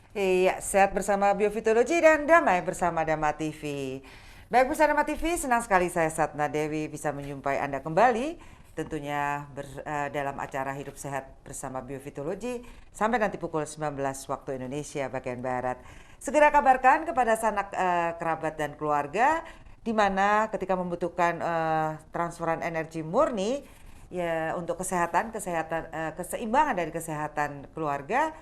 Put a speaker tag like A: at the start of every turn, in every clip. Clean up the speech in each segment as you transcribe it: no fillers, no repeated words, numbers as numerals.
A: Iya, sehat bersama Biofitologi dan damai bersama Dama TV. Baik bersama Dama TV, senang sekali saya Satna Dewi bisa menjumpai Anda kembali. Tentunya dalam acara Hidup Sehat bersama Biofitologi sampai nanti pukul 19 waktu Indonesia bagian Barat. Segera kabarkan kepada sanak kerabat dan keluarga di mana ketika membutuhkan transferan energi murni ya untuk keseimbangan dari kesehatan keluarga,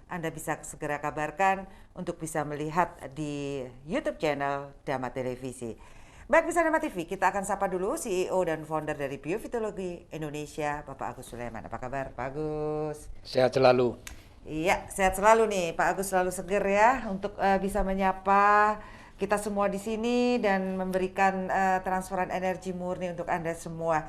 A: Anda bisa segera kabarkan untuk bisa melihat di YouTube channel Dama Televisi. Baik, bisa Dama TV, kita akan sapa dulu CEO dan founder dari Biofitologi Indonesia, Bapak Agus Sulaiman. Apa kabar, Pak Agus?
B: Sehat selalu.
A: Iya, sehat selalu nih, Pak Agus, selalu seger ya untuk bisa menyapa kita semua di sini dan memberikan transferan energi murni untuk Anda semua.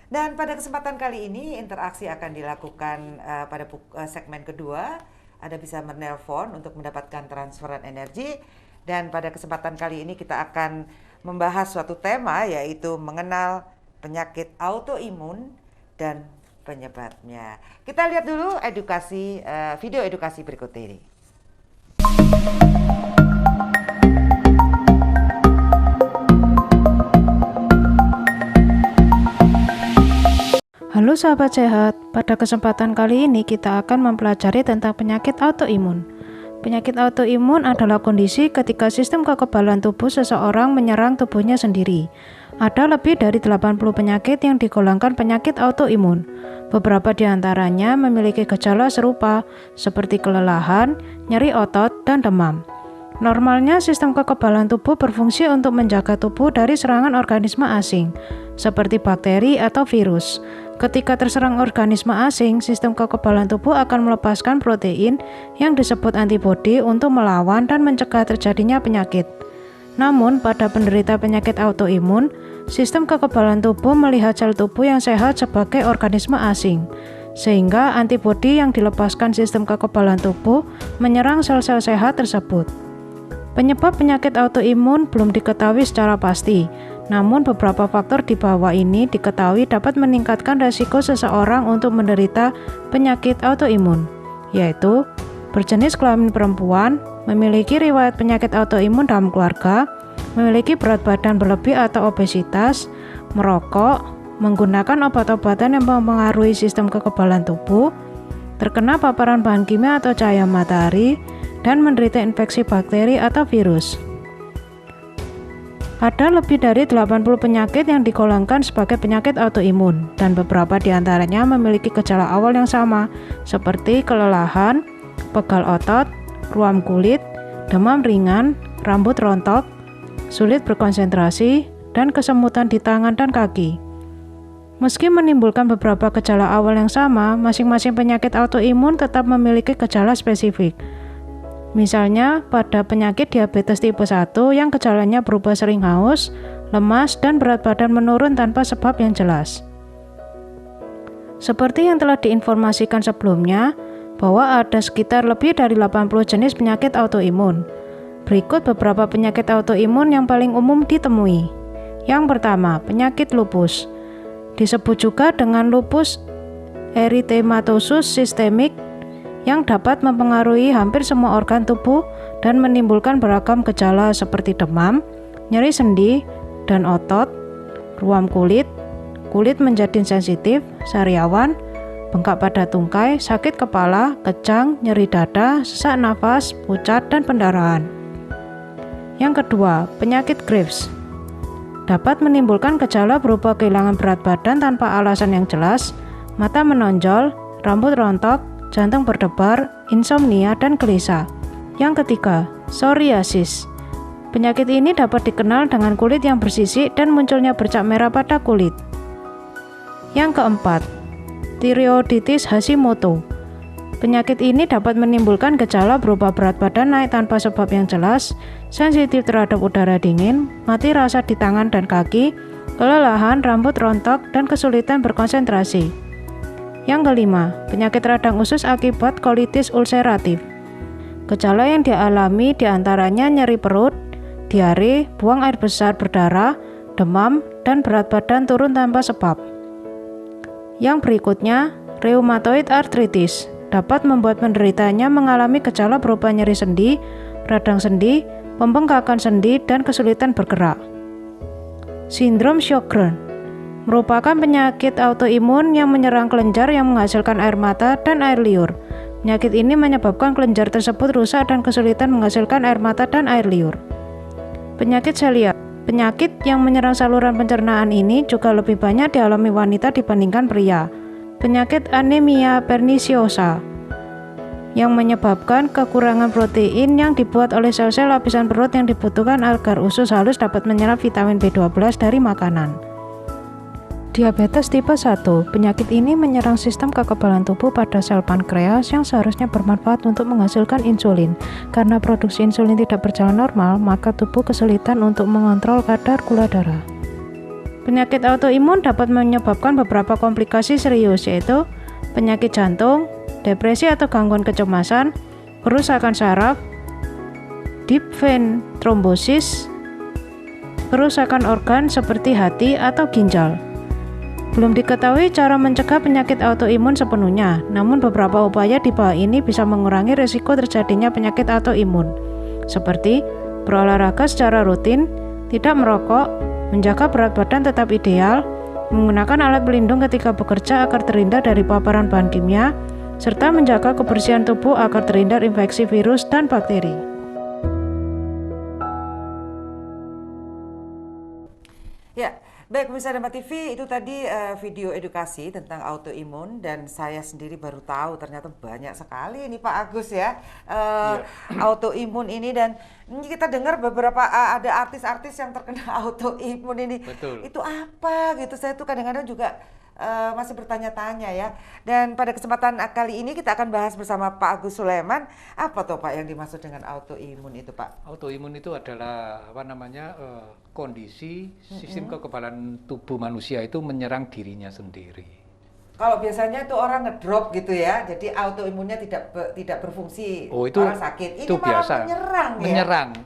A: Dan pada kesempatan kali ini interaksi akan dilakukan pada segmen kedua. Anda bisa menelpon untuk mendapatkan transferan energi, dan pada kesempatan kali ini kita akan membahas suatu tema yaitu mengenal penyakit autoimun dan penyebabnya. Kita lihat dulu video edukasi berikut ini.
C: Halo sahabat sehat, pada kesempatan kali ini kita akan mempelajari tentang penyakit autoimun. Penyakit autoimun adalah kondisi ketika sistem kekebalan tubuh seseorang menyerang tubuhnya sendiri. Ada lebih dari 80 penyakit yang digolongkan penyakit autoimun. Beberapa di antaranya memiliki gejala serupa seperti kelelahan, nyeri otot, dan demam. Normalnya sistem kekebalan tubuh berfungsi untuk menjaga tubuh dari serangan organisme asing, seperti bakteri atau virus. Ketika terserang organisme asing, sistem kekebalan tubuh akan melepaskan protein yang disebut antibodi untuk melawan dan mencegah terjadinya penyakit. Namun, pada penderita penyakit autoimun, sistem kekebalan tubuh melihat sel tubuh yang sehat sebagai organisme asing, sehingga antibodi yang dilepaskan sistem kekebalan tubuh menyerang sel-sel sehat tersebut. Penyebab penyakit autoimun belum diketahui secara pasti, namun beberapa faktor di bawah ini diketahui dapat meningkatkan resiko seseorang untuk menderita penyakit autoimun, yaitu berjenis kelamin perempuan, memiliki riwayat penyakit autoimun dalam keluarga, memiliki berat badan berlebih atau obesitas, merokok, menggunakan obat-obatan yang mempengaruhi sistem kekebalan tubuh, terkena paparan bahan kimia atau cahaya matahari, dan menderita infeksi bakteri atau virus. Ada lebih dari 80 penyakit yang digolongkan sebagai penyakit autoimun, dan beberapa di antaranya memiliki gejala awal yang sama, seperti kelelahan, pegal otot, ruam kulit, demam ringan, rambut rontok, sulit berkonsentrasi, dan kesemutan di tangan dan kaki. Meski menimbulkan beberapa gejala awal yang sama, masing-masing penyakit autoimun tetap memiliki gejala spesifik. Misalnya, pada penyakit diabetes tipe 1 yang gejalanya berupa sering haus, lemas, dan berat badan menurun tanpa sebab yang jelas. Seperti yang telah diinformasikan sebelumnya, bahwa ada sekitar lebih dari 80 jenis penyakit autoimun. Berikut beberapa penyakit autoimun yang paling umum ditemui. Yang pertama, penyakit lupus. Disebut juga dengan lupus erythematosus sistemik, yang dapat mempengaruhi hampir semua organ tubuh dan menimbulkan beragam gejala seperti demam, nyeri sendi dan otot, ruam kulit, kulit menjadi sensitif, sariawan, bengkak pada tungkai, sakit kepala, kejang, nyeri dada, sesak nafas, pucat, dan pendarahan. Yang kedua, penyakit Graves. Dapat menimbulkan gejala berupa kehilangan berat badan tanpa alasan yang jelas, mata menonjol, rambut rontok, jantung berdebar, insomnia, dan gelisah. Yang ketiga, psoriasis. Penyakit ini dapat dikenal dengan kulit yang bersisik dan munculnya bercak merah pada kulit. Yang keempat, thyroiditis Hashimoto. Penyakit ini dapat menimbulkan gejala berupa berat badan naik tanpa sebab yang jelas, sensitif terhadap udara dingin, mati rasa di tangan dan kaki, kelelahan, rambut rontok, dan kesulitan berkonsentrasi. Yang kelima, penyakit radang usus akibat kolitis ulceratif. Gejala yang dialami diantaranya nyeri perut, diare, buang air besar berdarah, demam, dan berat badan turun tanpa sebab. Yang berikutnya, rheumatoid arthritis. dapat membuat penderitanya mengalami gejala berupa nyeri sendi, radang sendi, pembengkakan sendi, dan kesulitan bergerak. Sindrom Sjögren merupakan penyakit autoimun yang menyerang kelenjar yang menghasilkan air mata dan air liur. Penyakit ini menyebabkan kelenjar tersebut rusak dan kesulitan menghasilkan air mata dan air liur. Penyakit celiak. Penyakit yang menyerang saluran pencernaan ini juga lebih banyak dialami wanita dibandingkan pria. Penyakit anemia perniciosa yang menyebabkan kekurangan protein yang dibuat oleh sel-sel lapisan perut yang dibutuhkan agar usus halus dapat menyerap vitamin B12 dari makanan. Diabetes tipe 1. Penyakit ini menyerang sistem kekebalan tubuh pada sel pankreas yang seharusnya bermanfaat untuk menghasilkan insulin. Karena produksi insulin tidak berjalan normal, maka tubuh kesulitan untuk mengontrol kadar gula darah. Penyakit autoimun dapat menyebabkan beberapa komplikasi serius, yaitu penyakit jantung, depresi atau gangguan kecemasan, kerusakan saraf, deep vein thrombosis, kerusakan organ seperti hati atau ginjal. Belum diketahui cara mencegah penyakit autoimun sepenuhnya, namun beberapa upaya di bawah ini bisa mengurangi risiko terjadinya penyakit autoimun, seperti berolahraga secara rutin, tidak merokok, menjaga berat badan tetap ideal, menggunakan alat pelindung ketika bekerja agar terhindar dari paparan bahan kimia, serta menjaga kebersihan tubuh agar terhindar infeksi virus dan bakteri.
A: Ya, baik pemirsa Dharma TV, itu tadi video edukasi tentang autoimun, dan saya sendiri baru tahu ternyata banyak sekali ini Pak Agus ya, autoimun ini, dan ini kita dengar beberapa ada artis-artis yang terkena autoimun ini.
B: Betul.
A: Itu apa gitu, saya tuh kadang-kadang juga masih bertanya-tanya ya. Dan pada kesempatan kali ini kita akan bahas bersama Pak Agus Sulaiman, apa tuh Pak yang dimaksud dengan autoimun itu Pak?
B: Autoimun itu adalah kondisi sistem kekebalan tubuh manusia itu menyerang dirinya sendiri.
A: Kalau biasanya itu orang ngedrop gitu ya, jadi autoimunnya tidak berfungsi,
B: Oh, itu,
A: orang sakit. Ini
B: itu
A: malah
B: biasa.
A: menyerang ya.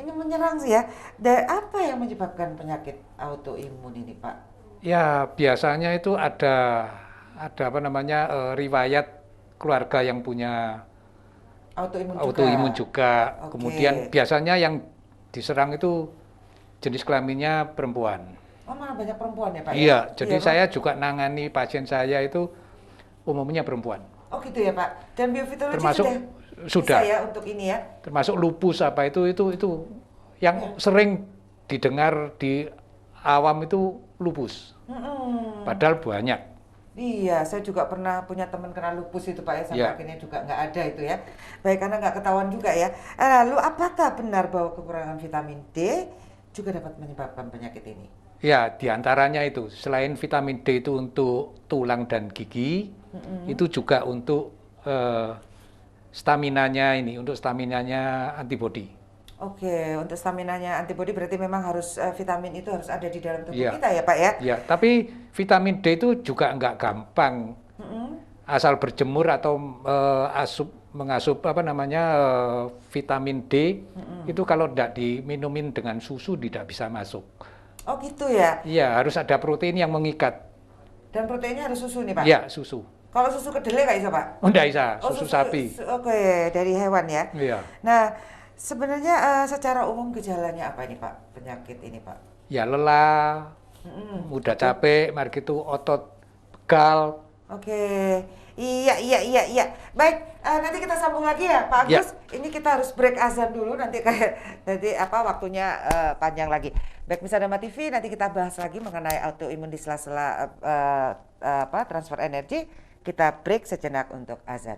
A: Ini menyerang sih ya. Dan apa yang menyebabkan penyakit autoimun ini Pak?
B: Ya, biasanya itu ada riwayat keluarga yang punya autoimun juga.
A: Oke.
B: Kemudian biasanya yang diserang itu jenis kelaminnya perempuan.
A: Oh, malah banyak perempuan ya Pak?
B: Iya,
A: Ya?
B: jadi
A: Pak?
B: saya juga nangani pasien saya itu umumnya perempuan.
A: Oh gitu ya Pak. Dan biofitologi
B: Termasuk
A: sudah bisa ya untuk ini ya?
B: Termasuk lupus apa itu yang sering didengar di awam itu lupus. Padahal banyak.
A: Iya, saya juga pernah punya teman kena lupus itu Pak ya, sampai
B: Ya.
A: akhirnya juga nggak ada itu ya. Baik, karena nggak ketahuan juga ya. Lalu apakah benar bahwa kekurangan vitamin D juga dapat menyebabkan penyakit ini?
B: Ya, diantaranya itu selain vitamin D itu untuk tulang dan gigi, itu juga untuk staminanya antibodi.
A: Oke, untuk staminanya antibodi berarti memang harus vitamin itu harus ada di dalam tubuh
B: Iya.
A: kita ya Pak ya?
B: Ya, tapi vitamin D itu juga nggak gampang. Asal berjemur atau mengasup vitamin D itu kalau tidak diminumin dengan susu tidak bisa masuk.
A: Oh gitu ya?
B: Iya, harus ada protein yang mengikat.
A: Dan proteinnya harus susu nih Pak?
B: Iya, susu.
A: Kalau susu kedelai nggak bisa Pak?
B: Oh, enggak bisa,
A: Oh,
B: susu sapi.
A: Oke, dari hewan ya?
B: Iya.
A: Nah, sebenarnya secara umum gejalanya apa ini Pak, penyakit ini Pak?
B: Ya lelah, mudah capek, mari itu otot pegal.
A: Oke, iya. Baik, nanti kita sambung lagi ya Pak
B: Ya.
A: Agus. Ini kita harus break azan dulu, nanti waktunya panjang lagi. Baik, Misa Dharma TV, nanti kita bahas lagi mengenai autoimun di sela-sela transfer energi. Kita break sejenak untuk azan.